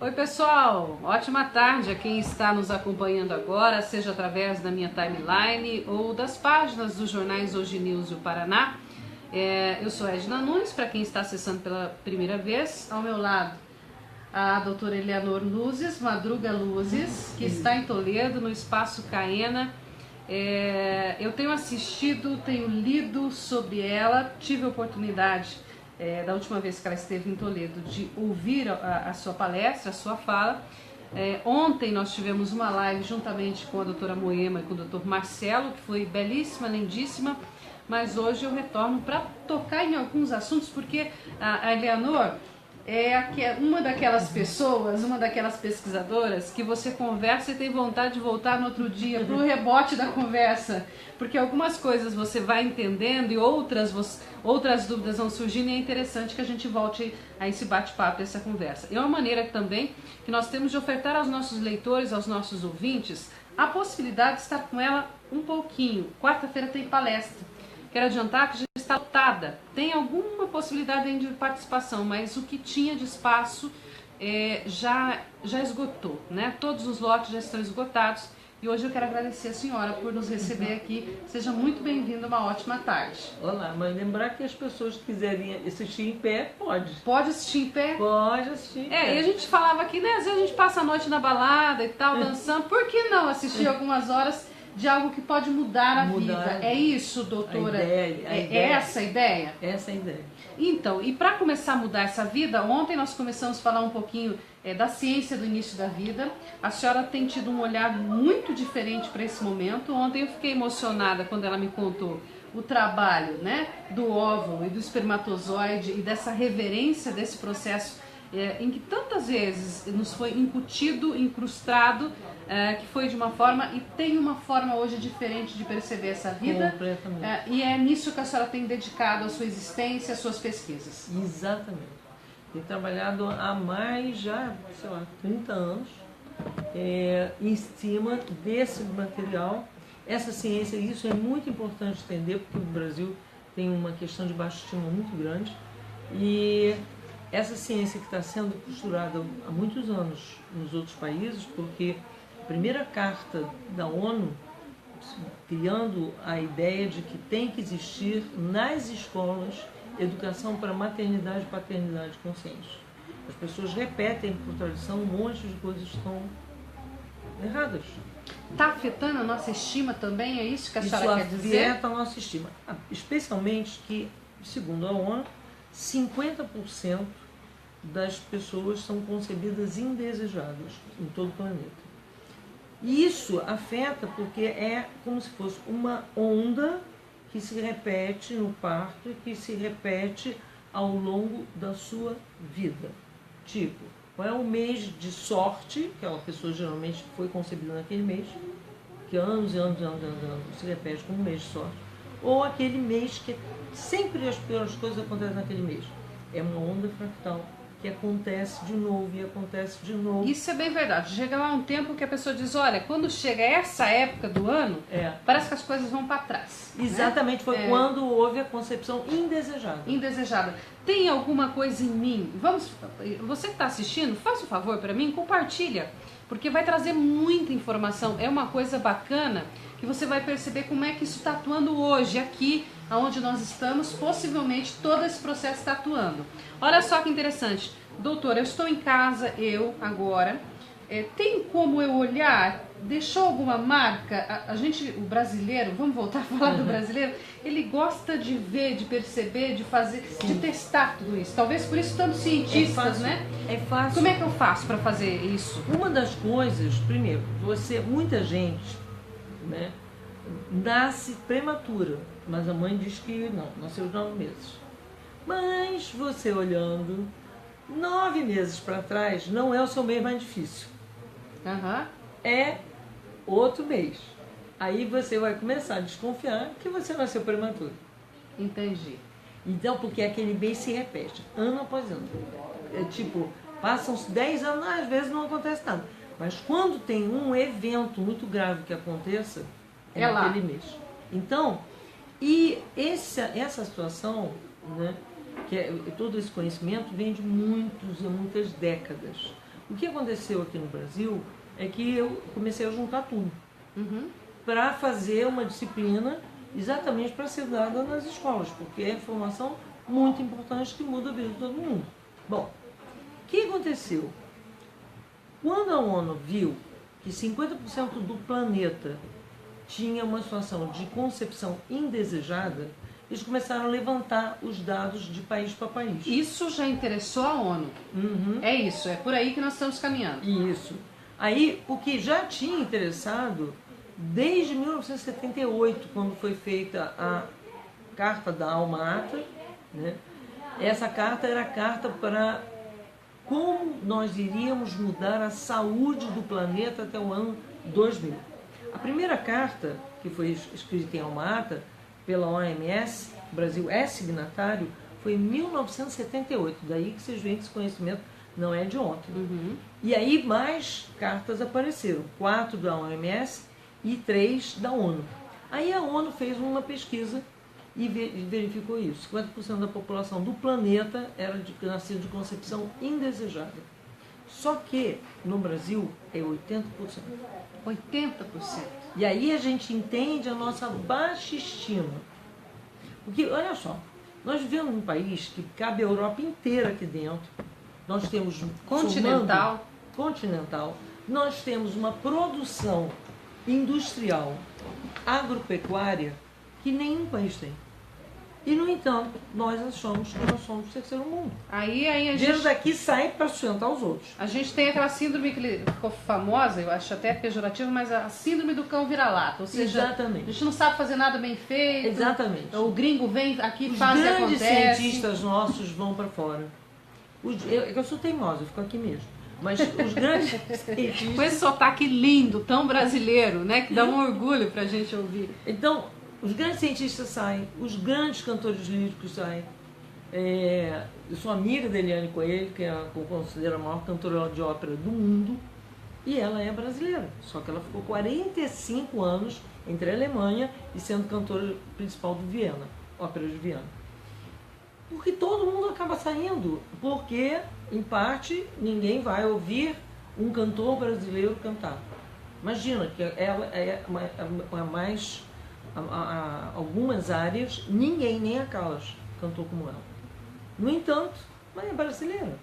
Oi pessoal, ótima tarde a quem está nos acompanhando agora, seja através da minha timeline ou das páginas dos jornais Hoje News do Paraná. Eu sou Edna Nunes, para quem está acessando pela primeira vez. Ao meu lado, a doutora Eleanor Luzes, Madruga Luzes, que está em Toledo, no Espaço Caena. Eu tenho assistido, tenho lido sobre ela, tive a oportunidade da última vez que ela esteve em Toledo, de ouvir a sua palestra, a sua fala. Ontem nós tivemos uma live juntamente com a doutora Moema e com o doutor Marcelo, que foi belíssima, lindíssima, mas hoje eu retorno para tocar em alguns assuntos, porque a Eleanor é uma daquelas pessoas, uma daquelas pesquisadoras que você conversa e tem vontade de voltar no outro dia para o rebote da conversa, porque algumas coisas você vai entendendo e outras dúvidas vão surgindo, e é interessante que a gente volte a esse bate-papo, essa conversa. É uma maneira também que nós temos de ofertar aos nossos leitores, aos nossos ouvintes, a possibilidade de estar com ela um pouquinho. Quarta-feira tem palestra. Quero adiantar que já está lotada. Tem alguma possibilidade de participação, mas o que tinha de espaço já esgotou, né? Todos os lotes já estão esgotados. E hoje eu quero agradecer a senhora por nos receber aqui. Seja muito bem-vinda, uma ótima tarde. Olá, mas lembrar que as pessoas que quiserem assistir em pé, pode. Pode assistir em pé? Pode assistir em pé. E a gente falava aqui, né? Às vezes a gente passa a noite na balada e tal, dançando. Por que não assistir algumas horas de algo que pode mudar a vida? É isso, doutora? É essa a ideia? Essa é a ideia. Então, e para começar a mudar essa vida, ontem nós começamos a falar um pouquinho da ciência do início da vida. A senhora tem tido um olhar muito diferente para esse momento. Ontem eu fiquei emocionada quando ela me contou o trabalho, né, do óvulo e do espermatozoide e dessa reverência desse processo em que tantas vezes nos foi incutido, incrustado, que foi de uma forma e tem uma forma hoje diferente de perceber essa vida. Completamente. E é nisso que a senhora tem dedicado a sua existência, as suas pesquisas. Exatamente. Tenho trabalhado há mais, já, 30 anos em cima desse material. Essa ciência, isso é muito importante entender, porque o Brasil tem uma questão de baixa estima muito grande. E essa ciência que está sendo costurada há muitos anos nos outros países, porque a primeira carta da ONU, criando a ideia de que tem que existir nas escolas educação para maternidade e paternidade consciente. As pessoas repetem por tradição um monte de coisas que estão erradas. Está afetando a nossa estima também? É isso que a senhora quer dizer? Isso afeta a nossa estima. Especialmente que, segundo a ONU, 50% das pessoas são concebidas indesejadas em todo o planeta. E isso afeta porque é como se fosse uma onda que se repete no parto e que se repete ao longo da sua vida. Tipo, qual é o mês de sorte, que aquela pessoa geralmente foi concebida naquele mês, que anos e anos se repete como um mês de sorte, ou aquele mês que sempre as piores coisas acontecem naquele mês. É uma onda fractal que acontece de novo e acontece de novo. Isso é bem verdade. Chega lá um tempo que a pessoa diz, olha, quando chega essa época do ano, parece que as coisas vão para trás. Exatamente, né? Foi quando houve a concepção indesejada. Indesejada. Tem alguma coisa em mim? Você que está assistindo, faça um favor para mim, compartilha, porque vai trazer muita informação. É uma coisa bacana que você vai perceber como é que isso está atuando hoje, aqui onde nós estamos, possivelmente todo esse processo está atuando. Olha só que interessante. Doutora, eu estou em casa, agora, tem como eu olhar, deixou alguma marca? O brasileiro, vamos voltar a falar do brasileiro, ele gosta de ver, de perceber, de fazer, de testar tudo isso. Talvez por isso tantos cientistas, né? É fácil. Como é que eu faço para fazer isso? Uma das coisas, primeiro, muita gente, né, nasce prematura, mas a mãe diz que não, nasceu de 9 meses. Mas você olhando 9 meses para trás, não é o seu mês mais difícil. É outro mês. Aí você vai começar a desconfiar que você nasceu prematuro. Entendi. Então, porque aquele mês se repete, ano após ano. Passam-se 10 anos, às vezes não acontece nada. Mas quando tem um evento muito grave que aconteça, é naquele mês. Então, essa situação, né, todo esse conhecimento vem de muitas décadas. O que aconteceu aqui no Brasil é que eu comecei a juntar tudo para fazer uma disciplina exatamente para ser dada nas escolas, porque é informação muito importante que muda a vida de todo mundo. Bom, o que aconteceu? Quando a ONU viu que 50% do planeta tinha uma situação de concepção indesejada, eles começaram a levantar os dados de país para país. Isso já interessou a ONU. É isso, é por aí que nós estamos caminhando. Isso. Aí, o que já tinha interessado, desde 1978, quando foi feita a Carta da Alma-Ata, né? Essa carta era a carta para como nós iríamos mudar a saúde do planeta até o ano 2000. A primeira carta, que foi escrita em Alma-Ata, pela OMS, o Brasil é signatário, foi em 1978. Daí que vocês veem que esse conhecimento não é de ontem. E aí mais cartas apareceram, 4 da OMS e 3 da ONU. Aí a ONU fez uma pesquisa e verificou isso. 50% da população do planeta era nascida de concepção indesejada. Só que no Brasil é 80%. 80%. E aí a gente entende a nossa baixa estima. Porque, olha só, nós vivemos num país que cabe a Europa inteira aqui dentro. Nós temos... Continental. Continental. Nós temos uma produção industrial, agropecuária, que nenhum país tem. E, no entanto, nós achamos que nós somos o terceiro mundo. Aí a Dinheiro gente... daqui sai para sustentar os outros. A gente tem aquela síndrome que ficou famosa, eu acho até pejorativa, mas a síndrome do cão vira-lata. Ou seja, Exatamente. a gente não sabe fazer nada bem feito. Exatamente. O gringo vem aqui, Os faz e grandes acontece. cientistas nossos vão para fora. Eu sou teimosa, eu fico aqui mesmo. Mas os grandes Com cientistas... esse sotaque lindo, tão brasileiro, né? Que dá um orgulho pra gente ouvir. Então, os grandes cientistas saem, os grandes cantores líricos saem. Eu sou amiga da Eliane Coelho, que eu considero a maior cantora de ópera do mundo, e ela é brasileira. Só que ela ficou 45 anos entre a Alemanha e sendo cantora principal do Viena, Ópera de Viena. Porque todo mundo acaba saindo, porque, em parte, ninguém vai ouvir um cantor brasileiro cantar. Imagina que ela é mais... algumas áreas, ninguém, nem a Callas, cantou como ela. No entanto, mas é brasileira.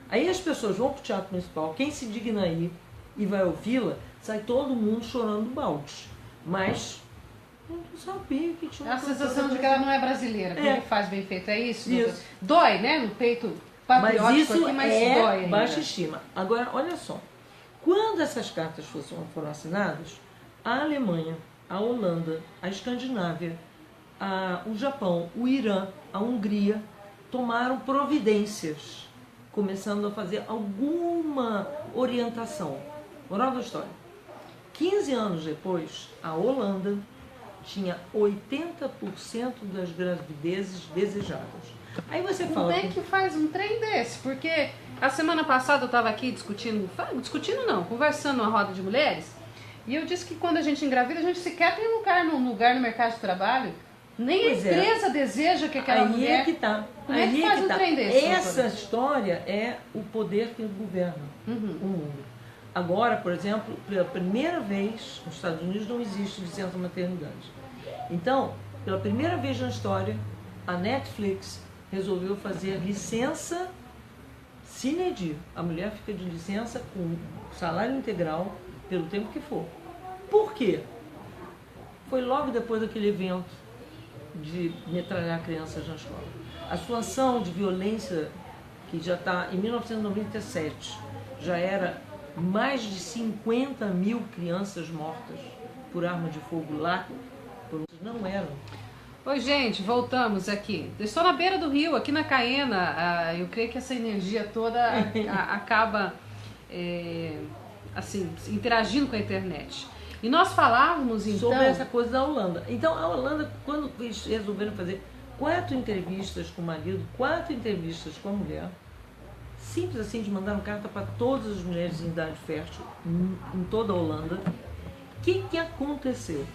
Aí as pessoas vão para o Teatro Municipal, quem se digna aí e vai ouvi-la, sai todo mundo chorando balde. Mas não sabia que tinha A sensação de que ela não é brasileira, porque faz bem feito, é isso? Isso. Dói, né? No peito patriótico mas isso aqui, mas é dói ainda. baixa estima. Agora, olha só. Quando essas cartas foram assinadas, a Alemanha, a Holanda, a Escandinávia, o Japão, o Irã, a Hungria, tomaram providências, começando a fazer alguma orientação. Moral da história. 15 anos depois, a Holanda tinha 80% das gravidezes desejadas. Aí você fala... Como é que faz um trem desse? Porque a semana passada eu estava aqui discutindo não, conversando numa roda de mulheres, e eu disse que quando a gente engravida, a gente sequer tem lugar no mercado de trabalho. Nem Pois a empresa deseja que aquela mulher... Aí é que tá. Como é que faz um trem desse? Essa história é o poder que governa o mundo. Agora, por exemplo, pela primeira vez, nos Estados Unidos não existe licença maternidade. Então, pela primeira vez na história, a Netflix resolveu fazer licença sine die. A mulher fica de licença com salário integral pelo tempo que for. Por quê? Foi logo depois daquele evento de metralhar crianças na escola. A situação de violência, que já está em 1997, já era mais de 50 mil crianças mortas por arma de fogo lá, não eram. Oi, gente, voltamos aqui. Eu estou na beira do rio, aqui na Caena. Eu creio que essa energia toda acaba assim, interagindo com a internet. E nós falávamos, então... sobre essa coisa da Holanda. Então, a Holanda, quando eles resolveram fazer 4 entrevistas com o marido, 4 entrevistas com a mulher, simples assim, de mandar uma carta para todas as mulheres em idade fértil, em toda a Holanda, o que aconteceu?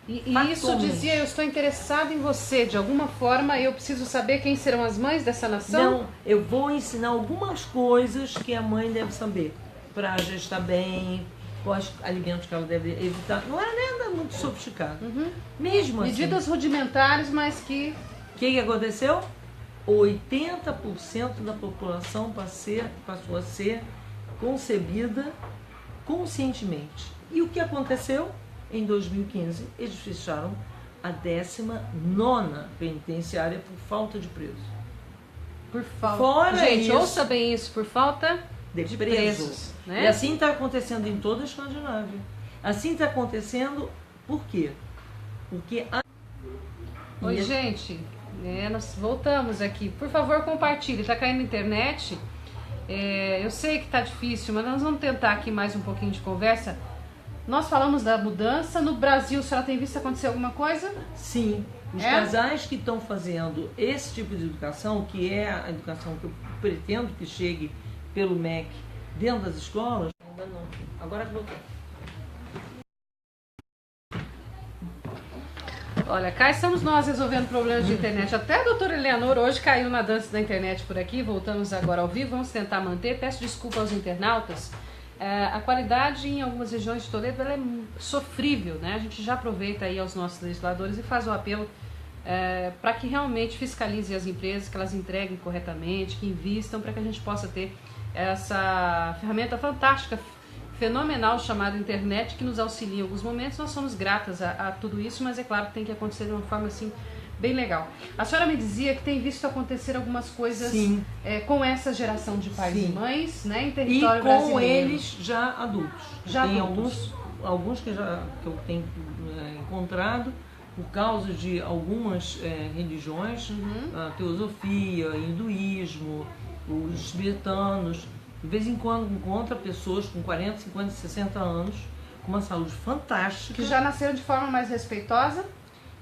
E isso dizia, eu estou interessado em você, de alguma forma eu preciso saber quem serão as mães dessa nação? Não, eu vou ensinar algumas coisas que a mãe deve saber para gestar bem, quais alimentos que ela deve evitar. Não é nada muito sofisticado. Mesmo assim. Medidas rudimentares, mas que... O que aconteceu? 80% da população passou a ser concebida conscientemente. E o que aconteceu? Em 2015, eles fecharam a 19ª penitenciária por falta de preso. Por falta. Fora Gente, isso, ouça bem isso, por falta de presos. Né? E assim está acontecendo em toda a Escandinávia. Assim está acontecendo por quê? Porque Oi, gente, nós voltamos aqui. Por favor, compartilhe. Está caindo na internet. Eu sei que está difícil, mas nós vamos tentar aqui mais um pouquinho de conversa. Nós falamos da mudança. No Brasil, a senhora tem visto acontecer alguma coisa? Sim. Os casais que estão fazendo esse tipo de educação, que é a educação que eu pretendo que chegue pelo MEC dentro das escolas, ainda não. Agora que voltou. Olha, cá estamos nós resolvendo problemas de internet. Até a doutora Eleanor hoje caiu na dança da internet por aqui. Voltamos agora ao vivo, vamos tentar manter. Peço desculpa aos internautas. A qualidade em algumas regiões de Toledo ela é sofrível, né? A gente já aproveita aí aos nossos legisladores e faz o apelo para que realmente fiscalizem as empresas, que elas entreguem corretamente, que invistam, para que a gente possa ter essa ferramenta fantástica, fenomenal chamada internet, que nos auxilia em alguns momentos. Nós somos gratas a tudo isso, mas é claro que tem que acontecer de uma forma assim bem legal. A senhora me dizia que tem visto acontecer algumas coisas com essa geração de pais e mães, né, em território brasileiro. E com eles já adultos. Já tem adultos. Alguns que eu tenho encontrado por causa de algumas religiões, a teosofia, hinduísmo, os tibetanos. De vez em quando encontra pessoas com 40, 50, 60 anos, com uma saúde fantástica. Que já nasceram de forma mais respeitosa.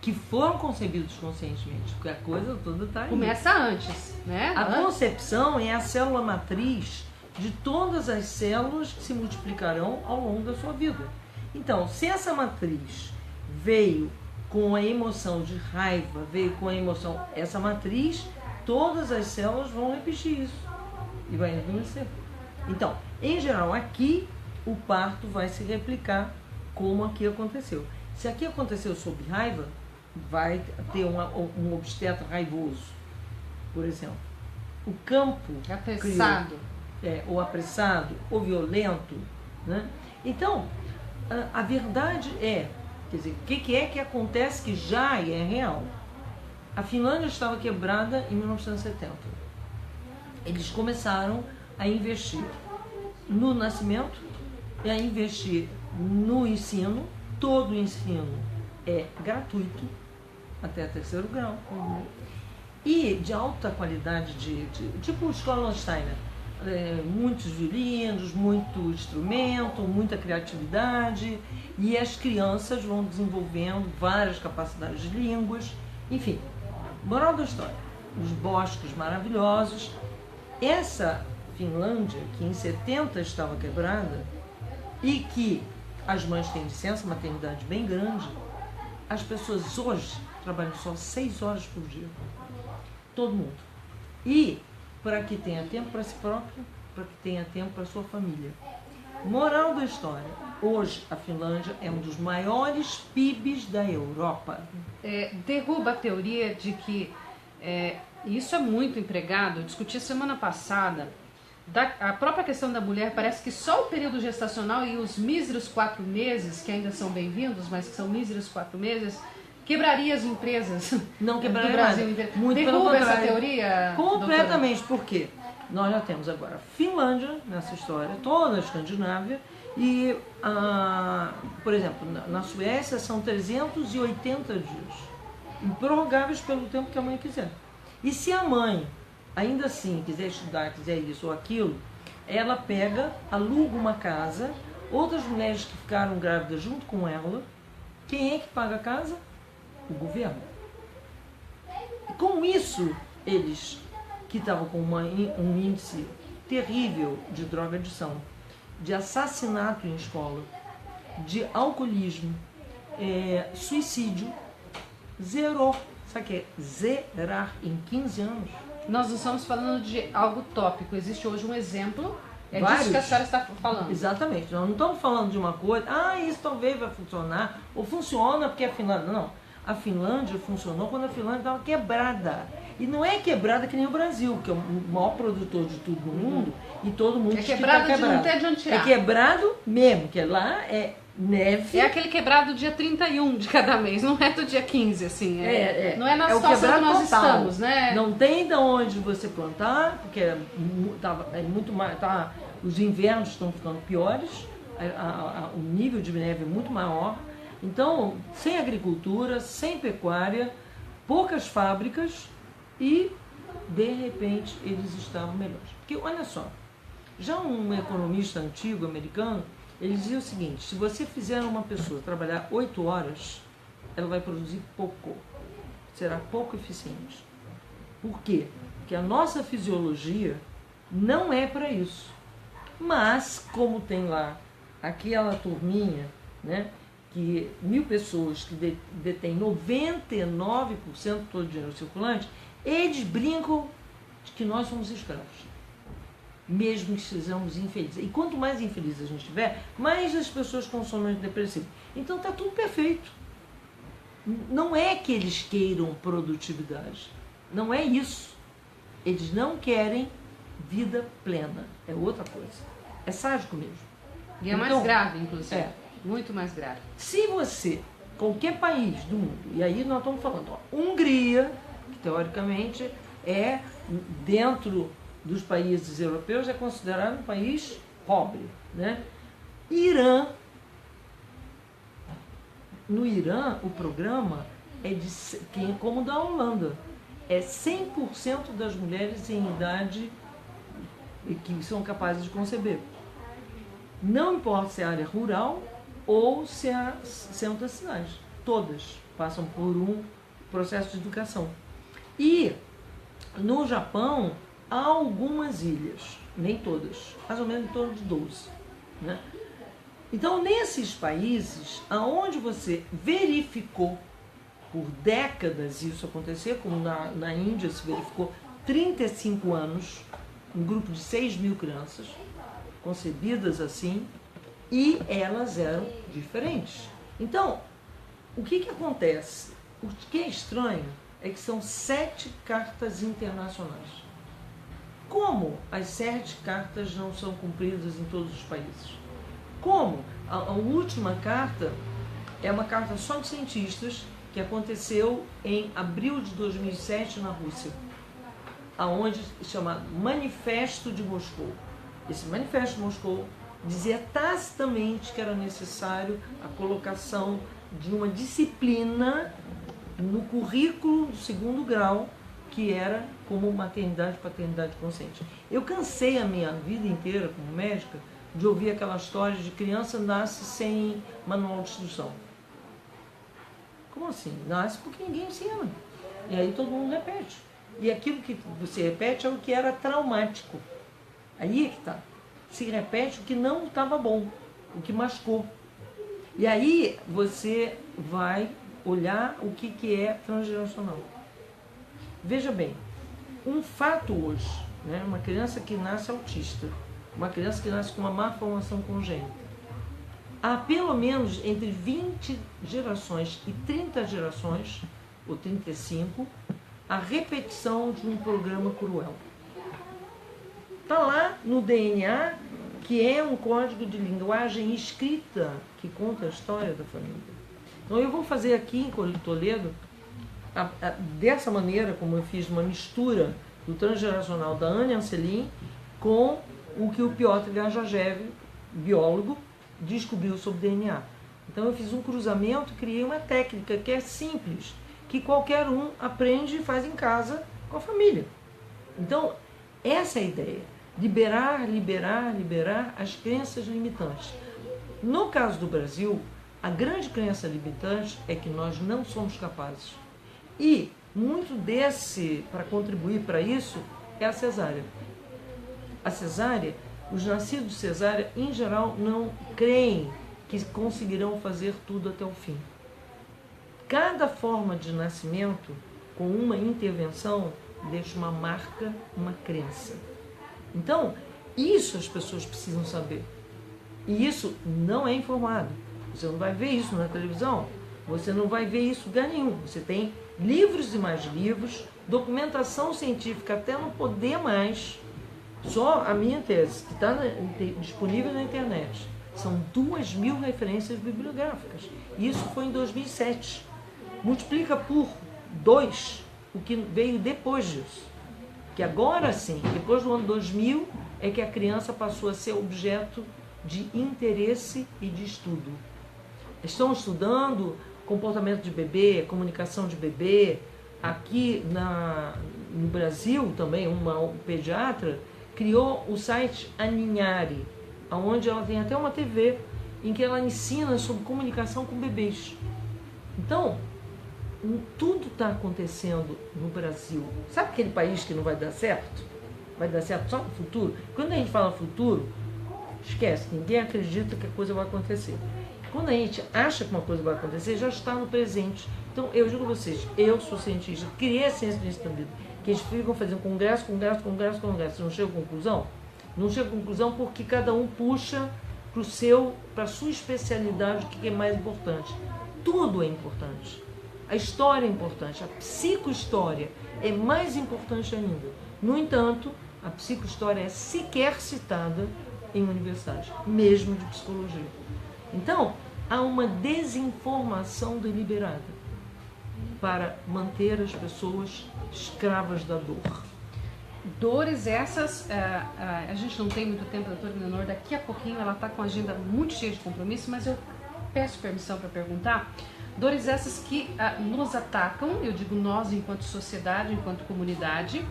Que foram concebidos conscientemente, porque a coisa toda está aí. Começa antes, né? A concepção é a célula matriz de todas as células que se multiplicarão ao longo da sua vida. Então, se essa matriz veio com a emoção de raiva, veio com a emoção, essa matriz, todas as células vão repetir isso e vai envelhecer. Então, em geral, aqui o parto vai se replicar como aqui aconteceu. Se aqui aconteceu sob raiva, vai ter um obstetra raivoso, por exemplo. O campo apressado, ou apressado, ou violento, né? Então, a verdade quer dizer, o que é que acontece que já é real? A Finlândia estava quebrada em 1970. Eles começaram a investir no nascimento e a investir no ensino. Todo o ensino é gratuito até 3º grau. E de alta qualidade, tipo escola Steiner. Muitos violinos, muito instrumento, muita criatividade, e as crianças vão desenvolvendo várias capacidades de línguas, enfim. Moral da história, os bosques maravilhosos. Essa Finlândia, que em 70 estava quebrada, e que as mães têm licença maternidade bem grande, as pessoas hoje trabalham só 6 horas por dia. Todo mundo. E para que tenha tempo para si próprio, para que tenha tempo para sua família. Moral da história, hoje a Finlândia é um dos maiores PIBs da Europa. Derruba a teoria de que, isso é muito empregado, eu discuti semana passada, a própria questão da mulher, parece que só o período gestacional e os míseros 4 meses, que ainda são bem-vindos, mas que são míseros 4 meses, quebraria as empresas. Não quebraria do Brasil inteiro. Derruba essa teoria? Completamente, porque nós já temos agora Finlândia nessa história, toda a Escandinávia, e, por exemplo, na Suécia são 380 dias, improrrogáveis pelo tempo que a mãe quiser. E se a mãe, ainda assim, quiser estudar, quiser isso ou aquilo, ela pega, aluga uma casa, outras mulheres que ficaram grávidas junto com ela, quem é que paga a casa? O governo. E com isso, eles, que estavam com um índice terrível de drogadição, de assassinato em escola, de alcoolismo, Suicídio zerou. Sabe o que é zerar em 15 anos? Nós não estamos falando de algo tópico. Existe hoje um exemplo. É Vários. disso que a senhora está falando. Exatamente. Nós não estamos falando de uma coisa, isso talvez vai funcionar, ou funciona porque a Finlândia... Não. A Finlândia funcionou quando a Finlândia estava quebrada. E não é quebrada que nem o Brasil, que é o maior produtor de tudo no mundo, e todo mundo diz que está quebrado de não ter de onde tirar. É quebrado mesmo, que lá é neve. É aquele quebrado dia 31 de cada mês, não é do dia 15, assim. Não é na situação que nós total. estamos, né? Não tem de onde você plantar, porque é muito mais... os invernos estão ficando piores, o nível de neve é muito maior. Então, sem agricultura, sem pecuária, poucas fábricas e, de repente, eles estavam melhores. Porque, olha só, já um economista antigo americano, ele dizia o seguinte: se você fizer uma pessoa trabalhar 8 horas, ela vai produzir pouco, será pouco eficiente. Por quê? Porque a nossa fisiologia não é para isso. Mas, como tem lá aquela turminha, né, que 1000 pessoas que detêm 99% de todo o dinheiro circulante, eles brincam de que nós somos escravos, mesmo que sejamos infelizes. E quanto mais infeliz a gente tiver, mais as pessoas consomem antidepressivo. Então está tudo perfeito. Não é que eles queiram produtividade, não é isso. Eles não querem vida plena, é outra coisa. É sádico mesmo. E é mais grave, inclusive. Muito mais grave. Se você, qualquer país do mundo, e aí nós estamos falando, Hungria, que teoricamente é, dentro dos países europeus, é considerado um país pobre, né? Irã. No Irã, o programa é como o da Holanda. É 100% das mulheres em idade que são capazes de conceber. Não importa se é área rural ou se é centro da cidade. Todas passam por um processo de educação. E no Japão há algumas ilhas, nem todas, mais ou menos em torno de 12. Né? Então, nesses países, aonde você verificou por décadas isso acontecer, como na Índia se verificou 35 anos, um grupo de 6.000 crianças concebidas assim, e elas eram diferentes. Então, o que acontece? O que é estranho é que são 7 cartas internacionais. Como as 7 cartas não são cumpridas em todos os países? Como? A última carta é uma carta só de cientistas que aconteceu em abril de 2007 na Rússia, aonde se chama Manifesto de Moscou. Esse Manifesto de Moscou dizia tacitamente que era necessário a colocação de uma disciplina no currículo do 2º grau, que era como maternidade e paternidade consciente. Eu cansei a minha vida inteira como médica de ouvir aquela história de criança nasce sem manual de instrução. Como assim? Nasce porque ninguém ensina. E aí todo mundo repete. E aquilo que você repete é o que era traumático. Aí é que está. Se repete o que não estava bom, o que machucou. E aí você vai olhar o que é transgeracional. Veja bem, um fato hoje, né? Uma criança que nasce autista, uma criança que nasce com uma má formação congênita, há pelo menos entre 20 gerações e 30 gerações, ou 35, a repetição de um programa cruel. Está lá no DNA, que é um código de linguagem escrita que conta a história da família. Então eu vou fazer aqui em Toledo, dessa maneira, como eu fiz uma mistura do transgeracional da Anne Ancelin com o que o Piotr Gajajev, biólogo, descobriu sobre DNA. Então eu fiz um cruzamento e criei uma técnica que é simples, que qualquer um aprende e faz em casa com a família. Então, essa é a ideia. Liberar as crenças limitantes. No caso do Brasil, a grande crença limitante é que nós não somos capazes. E muito para contribuir para isso, é a cesárea. A cesárea, os nascidos de cesárea, em geral, não creem que conseguirão fazer tudo até o fim. Cada forma de nascimento, com uma intervenção, deixa uma marca, uma crença. Então, isso as pessoas precisam saber. E isso não é informado. Você não vai ver isso na televisão, você não vai ver isso em lugar nenhum. Você tem livros e mais livros, documentação científica até não poder mais. Só a minha tese, que está disponível na internet, são 2.000 referências bibliográficas. Isso foi em 2007. Multiplica por 2 o que veio depois disso. Que agora sim, depois do ano 2000, é que a criança passou a ser objeto de interesse e de estudo. Estão estudando comportamento de bebê, comunicação de bebê. Aqui no Brasil também, uma pediatra criou o site Aninhare, onde ela tem até uma TV em que ela ensina sobre comunicação com bebês. Então, tudo está acontecendo no Brasil. Sabe aquele país que não vai dar certo? Vai dar certo só no futuro? Quando a gente fala futuro, esquece, ninguém acredita que a coisa vai acontecer. Quando a gente acha que uma coisa vai acontecer, já está no presente. Então, eu digo a vocês, eu sou cientista, criei a ciência do ensino da vida, que eles ficam fazendo congresso, não chega a conclusão? Não chega a conclusão porque cada um puxa para a sua especialidade o que é mais importante. Tudo é importante. A história é importante, a psicohistória é mais importante ainda. No entanto, a psicohistória é sequer citada em universidades, mesmo de psicologia. Então, há uma desinformação deliberada para manter as pessoas escravas da dor. Dores essas, a gente não tem muito tempo, doutora Leonor, daqui a pouquinho ela está com a agenda muito cheia de compromisso, mas eu peço permissão para perguntar. Dores essas que nos atacam, eu digo nós enquanto sociedade, enquanto comunidade,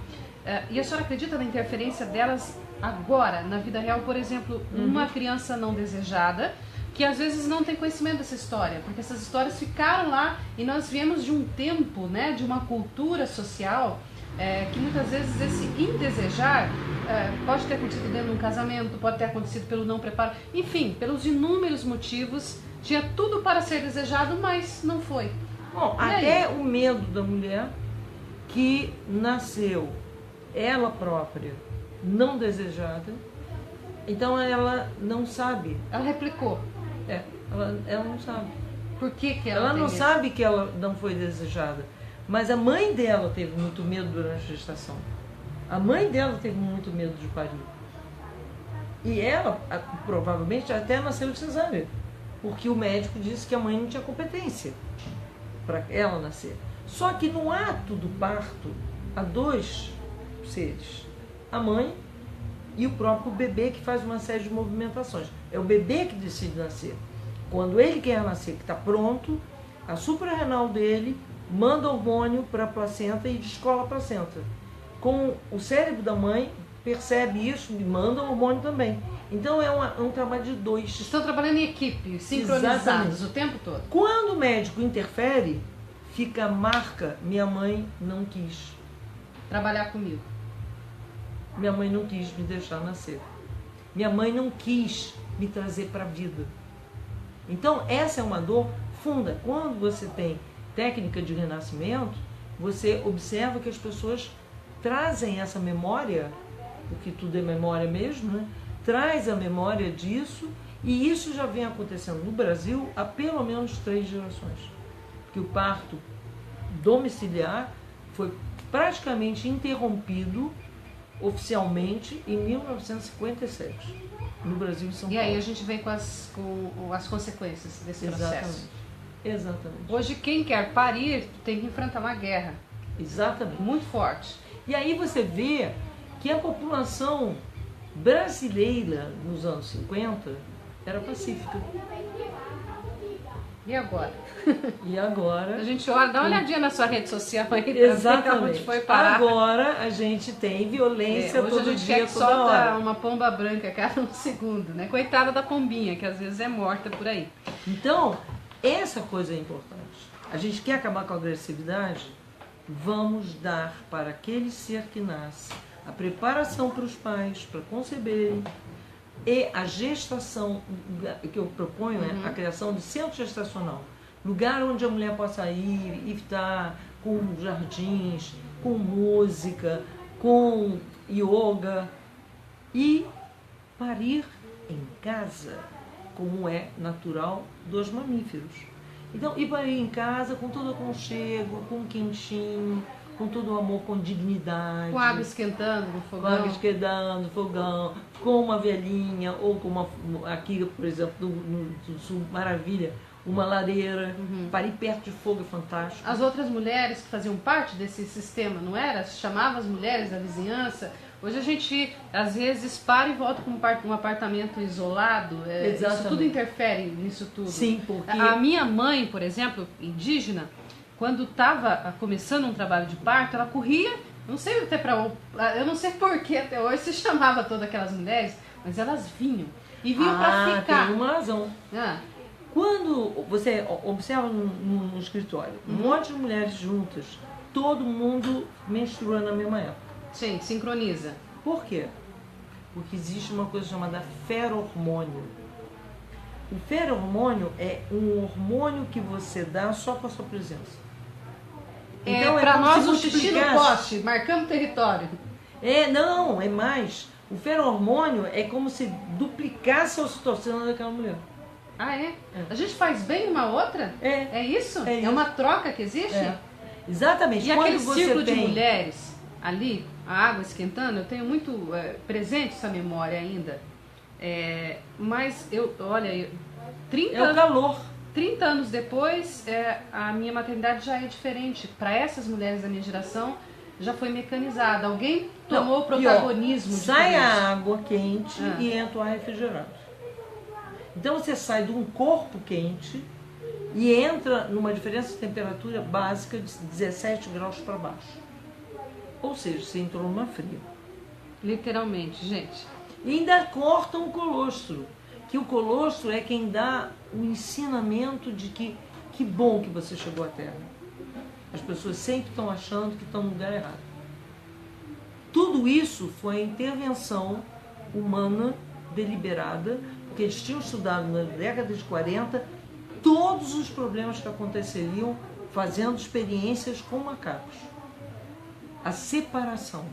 e a senhora acredita na interferência delas agora, na vida real? Por exemplo, uma criança não desejada, que às vezes não tem conhecimento dessa história, porque essas histórias ficaram lá e nós viemos de um tempo, né, de uma cultura social, que muitas vezes esse indesejar pode ter acontecido dentro de um casamento, pode ter acontecido pelo não preparo, enfim, pelos inúmeros motivos. Tinha tudo para ser desejado, mas não foi. Bom, até o medo da mulher que nasceu ela própria não desejada, então ela não sabe. Ela replicou. Ela não sabe. Por que ela não sabe que ela não foi desejada. Mas a mãe dela teve muito medo durante a gestação. A mãe dela teve muito medo de parir. E ela, provavelmente, até nasceu de cesárea. Porque o médico disse que a mãe não tinha competência para ela nascer. Só que no ato do parto, há 2 seres. A mãe e o próprio bebê, que faz uma série de movimentações. É o bebê que decide nascer. Quando ele quer nascer, que está pronto, a suprarrenal dele manda hormônio para a placenta e descola a placenta. Com o cérebro da mãe, percebe isso e manda o hormônio também. Então é um trabalho de 2. Estão trabalhando em equipe, sincronizados. Exatamente. O tempo todo. Quando o médico interfere, fica a marca: minha mãe não quis trabalhar comigo. Minha mãe não quis me deixar nascer. Minha mãe não quis me trazer para a vida. Então essa é uma dor funda. Quando você tem técnica de renascimento, você observa que as pessoas trazem essa memória, porque tudo é memória mesmo, né? Traz a memória disso, e isso já vem acontecendo no Brasil há pelo menos 3 gerações. Que o parto domiciliar foi praticamente interrompido oficialmente em 1957, no Brasil e São Paulo. E aí a gente vem com as consequências desse processo. Exatamente. Hoje quem quer parir tem que enfrentar uma guerra. Exatamente. Muito forte. E aí você vê que a população brasileira nos anos 50 era pacífica. E agora? E agora? A gente olha, dá uma olhadinha na sua rede social aí. Exatamente. Onde foi parar. Agora a gente tem violência hoje todo a gente dia, quer que toda solta hora. uma pomba branca cada um segundo, né? Coitada da pombinha, que às vezes é morta por aí. Então, essa coisa é importante. A gente quer acabar com a agressividade? Vamos dar para aquele ser que nasce a preparação para os pais, para conceberem, e a gestação, que eu proponho é a criação de centro gestacional, lugar onde a mulher possa ir e estar com jardins, com música, com yoga e parir em casa, como é natural dos mamíferos. Então, e parir em casa com todo aconchego, com quentinho, com todo o amor, com dignidade. Com água esquentando no fogão. Com água esquentando no fogão, com uma velhinha, ou com uma, aqui, por exemplo, no sul, maravilha, uma lareira, parir perto de fogo é fantástico. As outras mulheres que faziam parte desse sistema, não era? Se chamava as mulheres da vizinhança. Hoje a gente, às vezes, para e volta com um apartamento isolado. Isso tudo interfere nisso tudo. Sim, porque... A minha mãe, por exemplo, indígena, quando estava começando um trabalho de parto, ela corria, não sei até eu não sei por que até hoje se chamava todas aquelas mulheres, mas elas vinham. E vinham para ficar. Tem uma razão. Quando você observa no escritório, um monte de mulheres juntas, todo mundo menstruando na mesma época. Sim, sincroniza. Por quê? Porque existe uma coisa chamada ferormônio. O ferormônio é um hormônio que você dá só com a sua presença. Então, para nós o xixi no poste, marcamos território. Não, é mais. O ferormônio é como se duplicasse a ocitocina daquela mulher. Ah, é? A gente faz bem uma outra? É isso? É uma troca que existe? Exatamente. E aquele círculo de mulheres ali, a água esquentando, eu tenho muito presente essa memória ainda. Mas olha, 30 é o calor. 30 anos depois, a minha maternidade já é diferente. Para essas mulheres da minha geração, já foi mecanizada. Alguém tomou o protagonismo. Sai a água quente e entra o ar refrigerado. Então você sai de um corpo quente e entra numa diferença de temperatura básica de 17 graus para baixo. Ou seja, você entrou numa fria. Literalmente, gente. E ainda cortam o colostro. Que o colostro é quem dá o ensinamento de que bom que você chegou à Terra. As pessoas sempre estão achando que estão no lugar errado. Tudo isso foi a intervenção humana deliberada, porque eles tinham estudado na década de 40 todos os problemas que aconteceriam fazendo experiências com macacos. A separação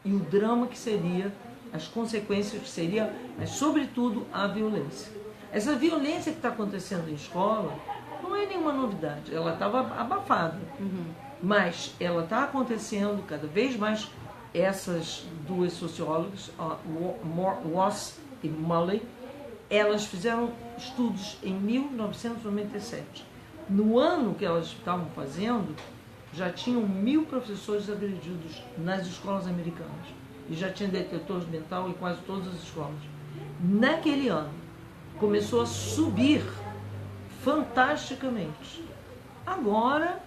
e o drama que seria, as consequências que seria, mas sobretudo a violência. Essa violência que está acontecendo em escola não é nenhuma novidade, ela estava abafada, mas ela está acontecendo cada vez mais. Essas duas sociólogas, Ross e Mulley, elas fizeram estudos em 1997. No ano que elas estavam fazendo, já tinham 1000 professores agredidos nas escolas americanas. E já tinha detetores mental em quase todas as escolas. Naquele ano, começou a subir fantasticamente. Agora,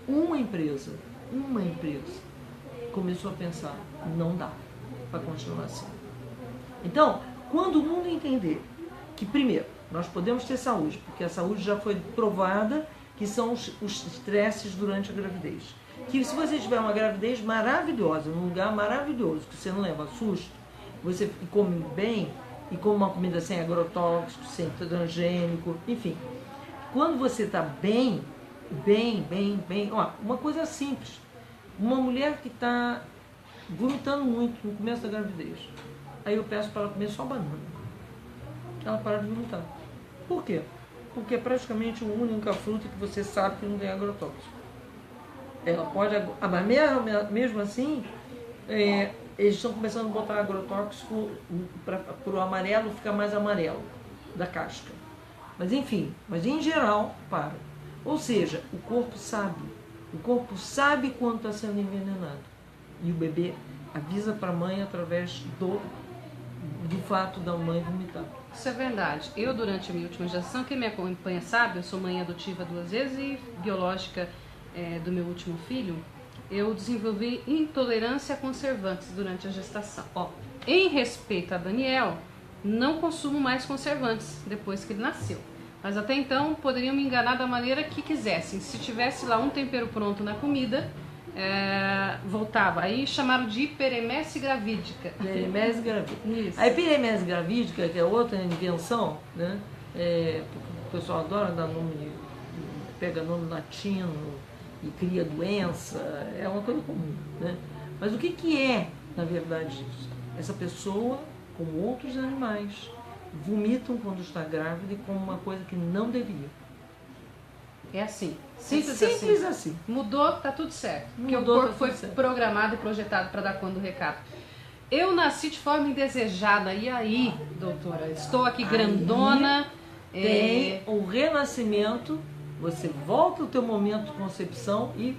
uma empresa começou a pensar, não dá para continuar assim. Então, quando o mundo entender que, primeiro, nós podemos ter saúde, porque a saúde já foi provada que são os estresses durante a gravidez. Que se você tiver uma gravidez maravilhosa, num lugar maravilhoso, que você não leva susto, você come bem e come uma comida sem agrotóxico, sem transgênico, enfim. Quando você está bem, uma coisa simples. Uma mulher que está vomitando muito no começo da gravidez, aí eu peço para ela comer só banana. Ela para de vomitar. Por quê? Porque é praticamente a única fruta que você sabe que não tem agrotóxico. Ela pode, mas mesmo assim, eles estão começando a botar agrotóxico para o amarelo ficar mais amarelo da casca. Mas enfim, em geral, para. Ou seja, o corpo sabe quando está sendo envenenado. E o bebê avisa para a mãe através do fato da mãe vomitar. Isso é verdade. Eu, durante a minha última gestação, quem me acompanha sabe, eu sou mãe adotiva 2 vezes e biológica do meu último filho, eu desenvolvi intolerância a conservantes durante a gestação. Em respeito a Daniel, não consumo mais conservantes depois que ele nasceu. Mas até então poderiam me enganar da maneira que quisessem. Se tivesse lá um tempero pronto na comida, voltava. Aí chamaram de hiperemese gravídica. Hiperemese gravídica. Isso. A hiperemese gravídica, que é outra invenção, né? Porque o pessoal adora dar nome pega nome latino e cria doença, é uma coisa comum, né? Mas o que é, na verdade, isso? Essa pessoa, como outros animais, vomitam quando está grávida e como uma coisa que não devia. É assim. Simples assim. Mudou, tá tudo certo. Porque Mudou, o corpo tá foi tudo certo. programado e projetado para dar conta do recado. Eu nasci de forma indesejada. E aí, doutora? Estou aqui grandona. Tem o renascimento, você volta ao teu momento de concepção e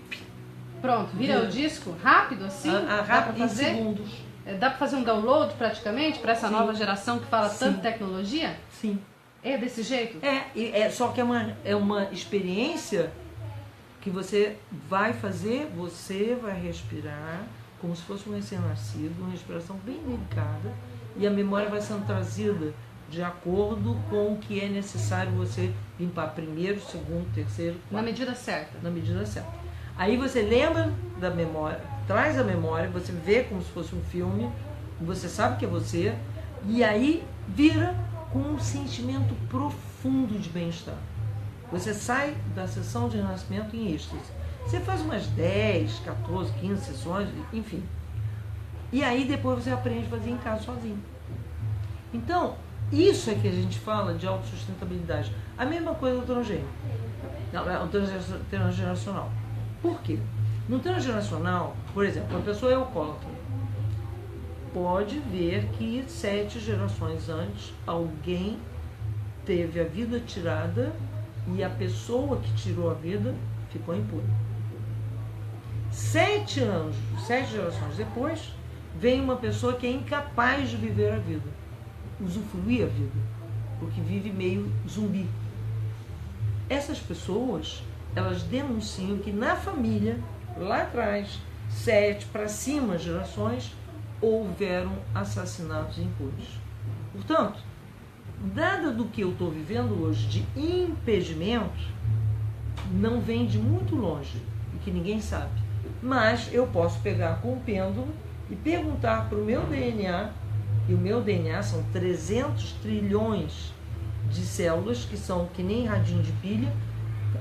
pronto, vira o disco rápido assim? Dá pra em fazer? segundos. Dá para fazer um download praticamente para essa Sim. nova geração que fala Sim. tanto tecnologia? Sim. É desse jeito? Só que é uma experiência que você vai fazer, você vai respirar como se fosse um recém-nascido, uma respiração bem delicada, e a memória vai sendo trazida de acordo com o que é necessário você limpar primeiro, segundo, terceiro, quarto. Na medida certa. Na medida certa. Aí você lembra da memória, traz a memória, você vê como se fosse um filme, você sabe que é você, e aí vira com um sentimento profundo de bem-estar. Você sai da sessão de renascimento em êxtase. Você faz umas 10, 14, 15 sessões, enfim. E aí depois você aprende a fazer em casa sozinho. Então, isso é que a gente fala de autossustentabilidade. A mesma coisa do transgênico. O transgeracional. Por quê? No transgeracional, por exemplo, a pessoa é alcoólatra. Pode ver que 7 gerações antes, alguém teve a vida tirada e a pessoa que tirou a vida ficou impune. 7 gerações depois, vem uma pessoa que é incapaz de viver a vida, usufruir a vida, porque vive meio zumbi. Essas pessoas, elas denunciam que na família, lá atrás, 7 para cima gerações, houveram assassinatos impunes. Portanto, nada do que eu estou vivendo hoje de impedimento não vem de muito longe e que ninguém sabe. Mas eu posso pegar com o pêndulo e perguntar para o meu DNA, e o meu DNA são 300 trilhões de células que são que nem radinho de pilha,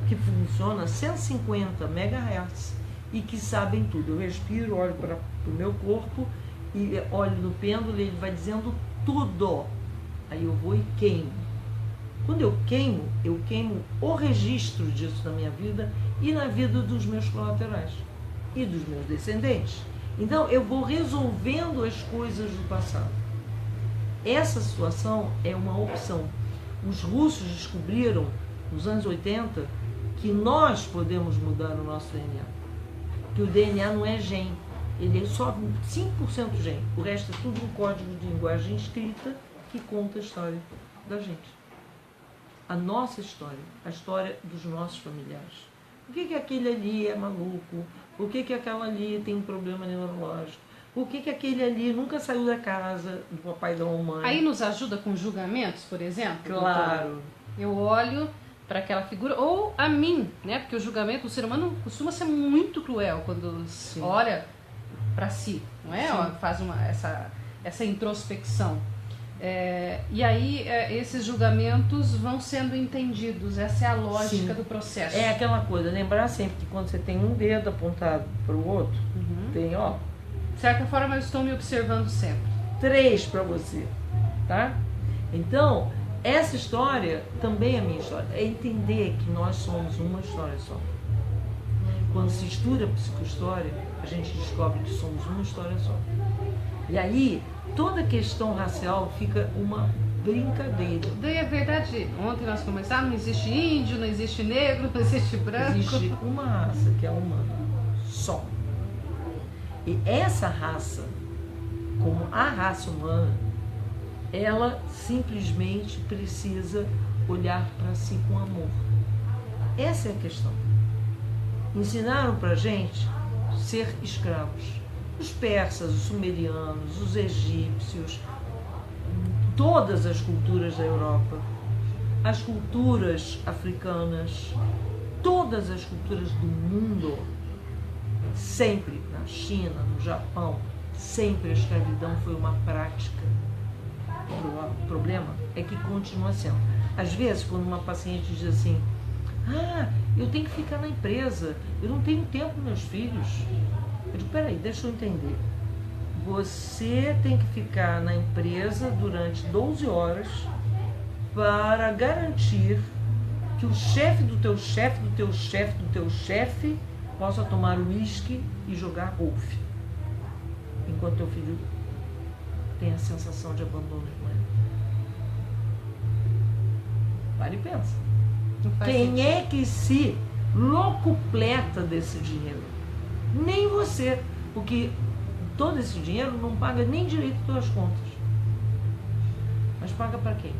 que funciona a 150 MHz e que sabem tudo. Eu respiro, olho para o meu corpo e olho no pêndulo e ele vai dizendo tudo. Aí eu vou e queimo. Quando eu queimo o registro disso na minha vida e na vida dos meus colaterais e dos meus descendentes. Então eu vou resolvendo as coisas do passado. Essa situação é uma opção. Os russos descobriram, nos anos 80, que nós podemos mudar o nosso DNA. Que o DNA não é gene. Ele é só 5% gene. O resto é tudo um código de linguagem escrita que conta a história da gente. A nossa história, a história dos nossos familiares. Por que aquele ali é maluco? Por que aquela ali tem um problema neurológico? Por que aquele ali nunca saiu da casa do papai e da mamãe? Aí nos ajuda com julgamentos, por exemplo? Claro. Doutora? Eu olho para aquela figura, ou a mim, né? Porque o julgamento, o ser humano costuma ser muito cruel quando olha para si, não é? Faz essa introspecção. E aí esses julgamentos vão sendo entendidos, essa é a lógica do processo. É aquela coisa, lembrar sempre que quando você tem um dedo apontado para o outro, tem, de certa forma eu estou me observando sempre. 3 para você, tá? Então, essa história também é a minha história, é entender que nós somos uma história só. Quando se estuda a psicohistória, a gente descobre que somos uma história só. E aí, toda questão racial fica uma brincadeira. Daí é verdade, ontem nós começamos, não existe índio, não existe negro, não existe branco. Existe uma raça que é humana, só. E essa raça, como a raça humana, ela simplesmente precisa olhar para si com amor. Essa é a questão. Ensinaram para a gente ser escravos. Os persas, os sumerianos, os egípcios, todas as culturas da Europa, as culturas africanas, todas as culturas do mundo, sempre, na China, no Japão, sempre a escravidão foi uma prática. O problema é que continua sendo. Às vezes, quando uma paciente diz assim, Ah, eu tenho que ficar na empresa, eu não tenho tempo para meus filhos. Eu digo, peraí, deixa eu entender. Você tem que ficar na empresa durante 12 horas para garantir que o chefe do teu chefe, do teu chefe, do teu chefe possa tomar uísque e jogar golfe. Enquanto teu filho tem a sensação de abandono de mãe. Para e pensa. Quem é que se locupleta desse dinheiro? Nem você, porque todo esse dinheiro não paga nem direito as tuas contas. Mas paga para quem?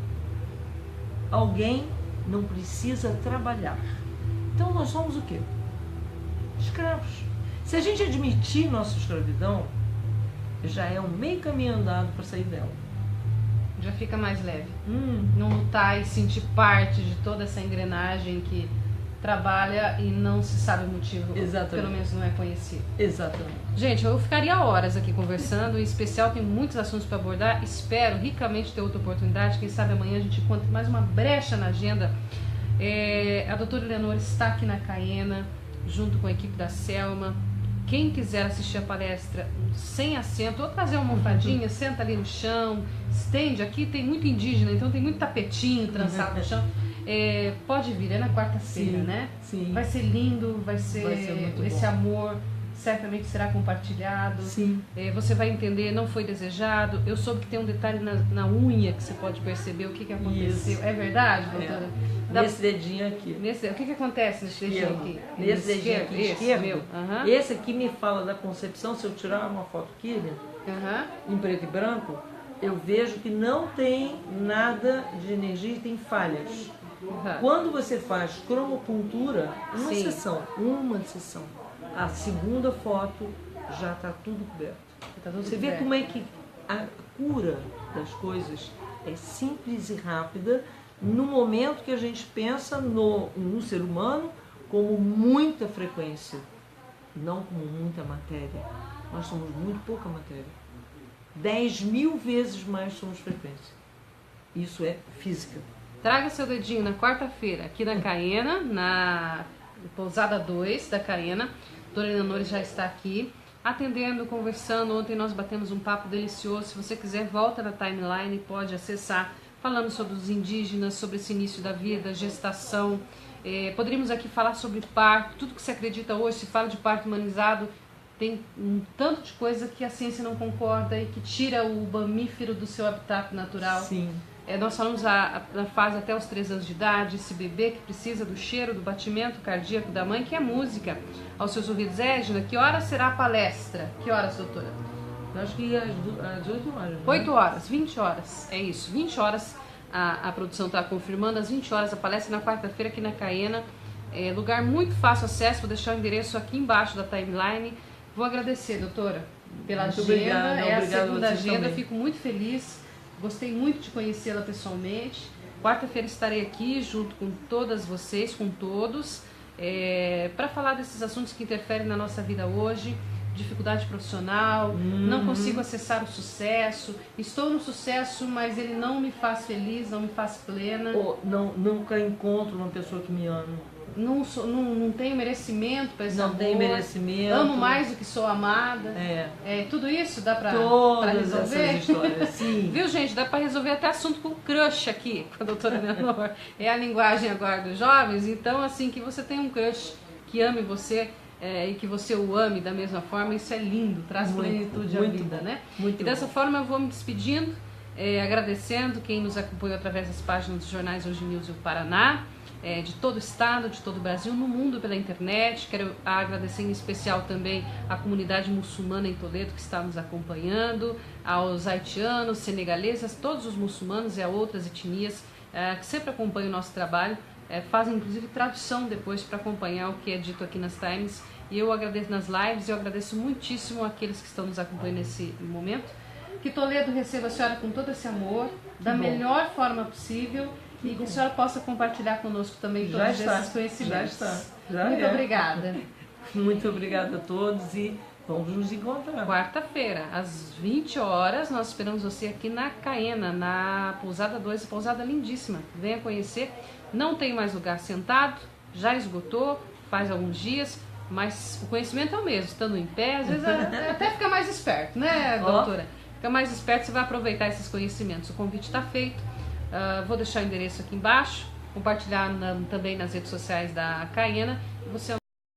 Alguém não precisa trabalhar. Então nós somos o quê? Escravos. Se a gente admitir nossa escravidão, já é um meio caminho andado para sair dela. Já fica mais leve. Não lutar e sentir parte de toda essa engrenagem que trabalha e não se sabe o motivo. Exatamente. Pelo menos não é conhecido. Exatamente. Gente, eu ficaria horas aqui conversando, em especial tem muitos assuntos para abordar. Espero ricamente ter outra oportunidade. Quem sabe amanhã a gente encontra mais uma brecha na agenda. A doutora Eleonora está aqui na Caena, junto com a equipe da Selma. Quem quiser assistir a palestra sem assento, ou trazer uma almofadinha, senta ali no chão, estende. Aqui tem muito indígena, então tem muito tapetinho trançado no chão. Pode vir, é na quarta-feira, né? Sim. Vai ser lindo, vai ser muito esse bom. amor certamente será compartilhado. Sim. Você vai entender, não foi desejado. Eu soube que tem um detalhe na unha que você pode perceber o que aconteceu. Isso. É verdade, doutora? Nesse dedinho aqui. O que acontece nesse dedinho aqui? Nesse dedinho aqui esquerdo. Meu. Esse aqui me fala da concepção. Se eu tirar uma foto aqui, em preto e branco, eu vejo que não tem nada de energia e tem falhas. Quando você faz cromopuntura, uma sessão, a segunda foto já está tudo coberto. Você vê como é que a cura das coisas é simples e rápida no momento que a gente pensa no ser humano como muita frequência, não como muita matéria. Nós somos muito pouca matéria. 10.000 vezes mais somos frequência. Isso é física. Traga seu dedinho na quarta-feira, aqui na Caena, na Pousada 2 da Caena. A doutora Eleonora já está aqui, atendendo, conversando. Ontem nós batemos um papo delicioso. Se você quiser, volta na timeline, pode acessar. Falando sobre os indígenas, sobre esse início da vida, gestação. Poderíamos aqui falar sobre parto, tudo que se acredita hoje, se fala de parto humanizado. Tem um tanto de coisa que a ciência não concorda e que tira o mamífero do seu habitat natural. Sim. Nós falamos na fase até os 3 anos de idade, esse bebê que precisa do cheiro, do batimento cardíaco da mãe, que é música aos seus ouvidos. Égina, que horas será a palestra? Que horas, doutora? Eu acho que às 8 horas. Né? 8 horas, 20 horas, é isso, 20 horas a produção está confirmando, às 20 horas a palestra na quarta-feira aqui na Caena. Lugar muito fácil acesso, vou deixar o endereço aqui embaixo da timeline. Vou agradecer, doutora, pela muito agenda, obrigada, é a segunda agenda, também. Fico muito feliz. Gostei muito de conhecê-la pessoalmente. Quarta-feira estarei aqui junto com todas vocês, com todos, para falar desses assuntos que interferem na nossa vida hoje. Dificuldade profissional, não consigo acessar o sucesso, estou no sucesso, mas ele não me faz feliz, não me faz plena. Nunca encontro uma pessoa que me ama. Não tenho merecimento para esse amor. Não tenho merecimento. Amo mais do que sou amada. Tudo isso dá para resolver? Essas histórias, sim. Viu, gente? Dá para resolver até assunto com crush aqui, com a doutora Eleonora. É a linguagem agora dos jovens. Então, assim, que você tenha um crush que ame você e que você o ame da mesma forma, isso é lindo, traz plenitude à vida, né? Muito e dessa forma eu vou me despedindo, agradecendo quem nos acompanhou através das páginas dos jornais Hoje News e o Paraná, de todo o estado, de todo o Brasil, no mundo pela internet. Quero agradecer em especial também à comunidade muçulmana em Toledo que está nos acompanhando, aos haitianos, senegaleses, todos os muçulmanos e a outras etnias que sempre acompanham o nosso trabalho, fazem inclusive tradução depois para acompanhar o que é dito aqui nas Times. E eu agradeço nas lives, eu agradeço muitíssimo àqueles que estão nos acompanhando nesse momento. Que Toledo receba a senhora com todo esse amor, da melhor forma possível, e que a senhora possa compartilhar conosco também todos esses conhecimentos. Muito obrigada. Muito obrigada a todos e vamos nos encontrar. Quarta-feira, às 20 horas, nós esperamos você aqui na Caena, na Pousada 2, pousada lindíssima. Venha conhecer. Não tem mais lugar sentado, já esgotou, faz alguns dias, mas o conhecimento é o mesmo, estando em pé, às vezes até fica mais esperto, né, doutora? Fica mais esperto, você vai aproveitar esses conhecimentos. O convite está feito, vou deixar o endereço aqui embaixo, compartilhar também nas redes sociais da Caiena. Você